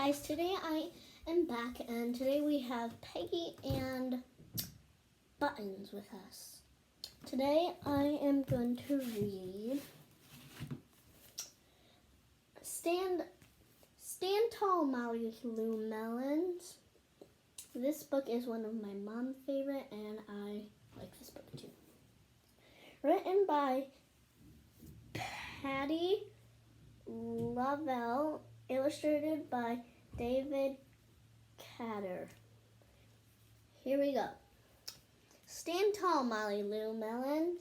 guys, today I am back and today we have Peggy and Buttons with us. Today I am going to read Stand Tall, Molly Lou Melons. This book is one of my mom's favorite and I like this book too. Written by Patty Lovell, illustrated by David Catter. Here we go. Stand tall, Molly Lou Melons.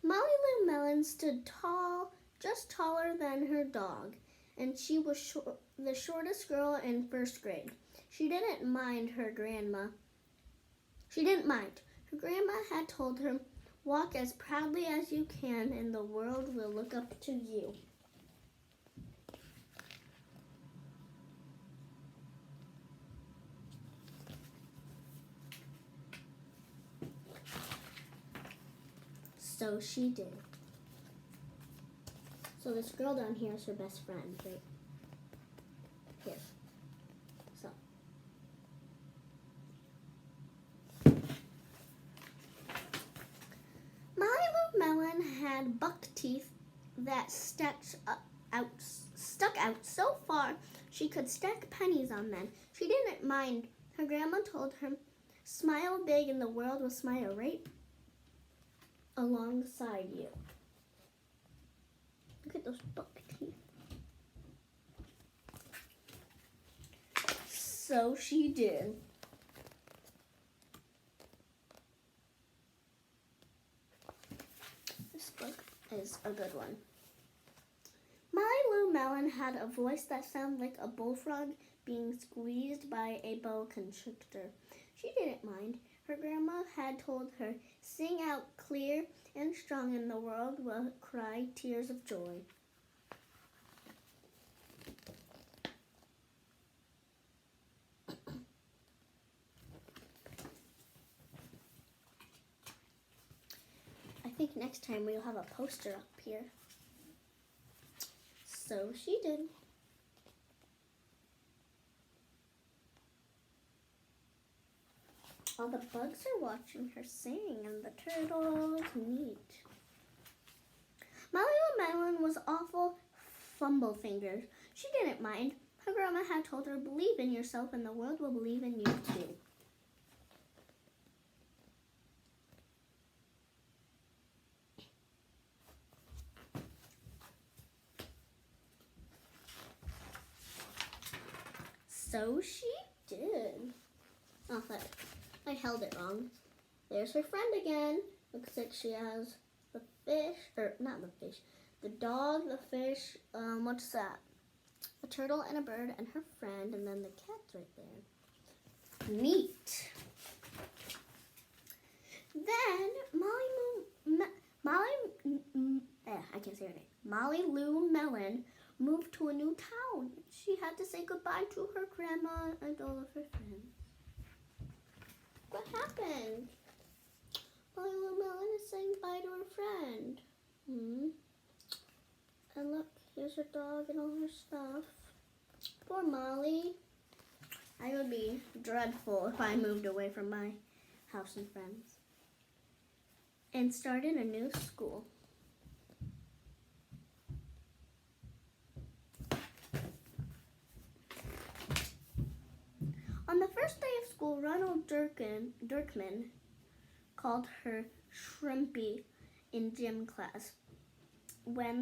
Molly Lou Melon stood tall, just taller than her dog, and she was the shortest girl in first grade. She didn't mind. Her grandma had told her, "Walk as proudly as you can, and the world will look up to you." So she did. So this girl down here is her best friend, right? Here. So. Molly Lou Melon had buck teeth that stuck out so far she could stack pennies on them. She didn't mind. Her grandma told her, "Smile big and the world will smile right alongside you." Look at those buck teeth. So she did. This book is a good one. Molly Lou Melon had a voice that sounded like a bullfrog being squeezed by a boa constrictor. She didn't mind. Her grandma had told her, "Sing out clear and strong and the world will cry tears of joy." I think next time we'll have a poster up here. So she did. All the bugs are watching her sing, and the turtles. Neat. Molly Lou Melon was awful fumble fingers. She didn't mind. Her grandma had told her, "Believe in yourself and the world will believe in you too." So she did. Oh, look. I held it wrong. There's her friend again. Looks like she has the fish, or not the fish, the dog, the fish, what's that? A turtle and a bird and her friend, and then the cat's right there. Neat. Then Molly Lou Melon moved to a new town. She had to say goodbye to her grandma and all of her friends. What happened? Molly Lou Melon is saying bye to her friend. And look, here's her dog and all her stuff. Poor Molly. I would be dreadful if I moved away from my house and friends and started a new school. On the first day of school, Ronald Dirkman called her Shrimpy in gym class. When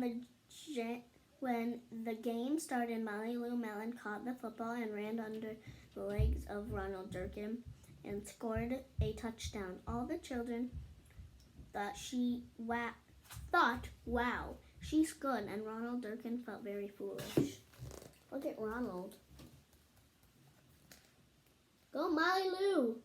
the game started, Molly Lou Melon caught the football and ran under the legs of Ronald Durkin and scored a touchdown. All the children thought, "Wow, she's good," and Ronald Durkin felt very foolish. Look at Ronald. Go Molly Lou!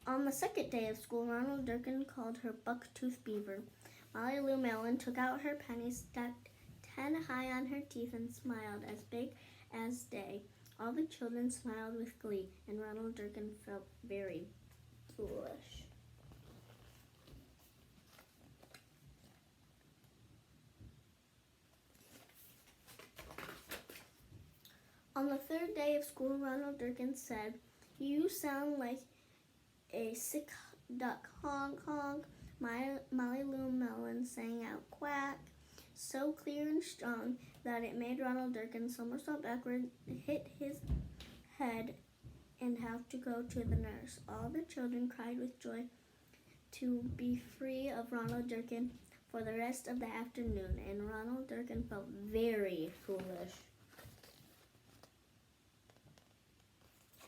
On the second day of school, Ronald Durkin called her Bucktooth Beaver. Molly Lou Melon took out her pennies, stacked 10 high on her teeth, and smiled as big as day. All the children smiled with glee, and Ronald Durkin felt very foolish. On the third day of school, Ronald Durkin said, "You sound like a sick duck. Honk, honk." Molly Lou Melon sang out, "Quack," so clear and strong that it made Ronald Durkin somersault backward, hit his head, and have to go to the nurse. All the children cried with joy to be free of Ronald Durkin for the rest of the afternoon, and Ronald Durkin felt very foolish.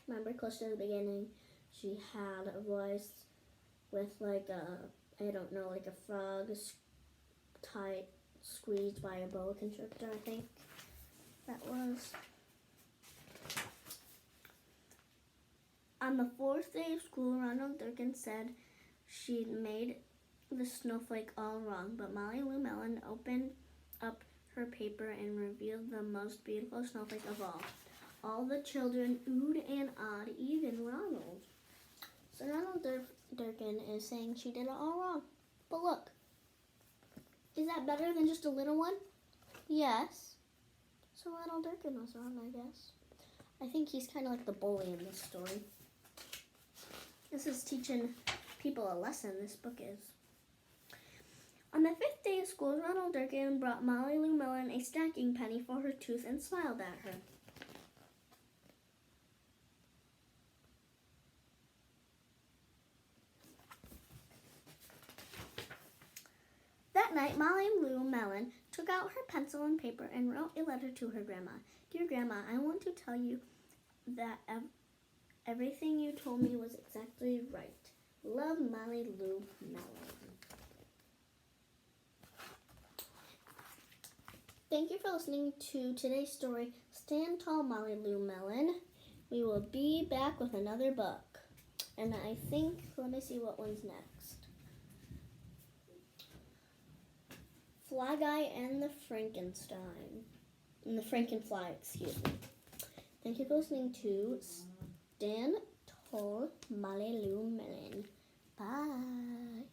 Remember close to the beginning, she had a voice with like a, I don't know, like a frog tight squeezed by a boa constrictor, I think that was. On the fourth day of school, Ronald Durkin said she'd made the snowflake all wrong, but Molly Lou Melon opened up her paper and revealed the most beautiful snowflake of all. All the children oohed and awed, even Ronald. So Ronald Durkin is saying she did it all wrong. But look, is that better than just a little one? Yes. So Ronald Durkin was wrong, I guess. I think he's kind of like the bully in this story. This is teaching people a lesson, this book is. On the fifth day of school, Ronald Durkin brought Molly Lou Melon a stacking penny for her tooth and smiled at her. That night, Molly Lou Melon took out her pencil and paper and wrote a letter to her grandma. "Dear Grandma, I want to tell you that everything you told me was exactly right. Love, Molly Lou Melon." Thank you for listening to today's story, Stand Tall, Molly Lou Melon. We will be back with another book. And I think, let me see what one's next. Fly Guy and the Frankenstein. And the Frankenfly, excuse me. Thank you for listening to Stand Tall, Molly Lou Melon. Bye.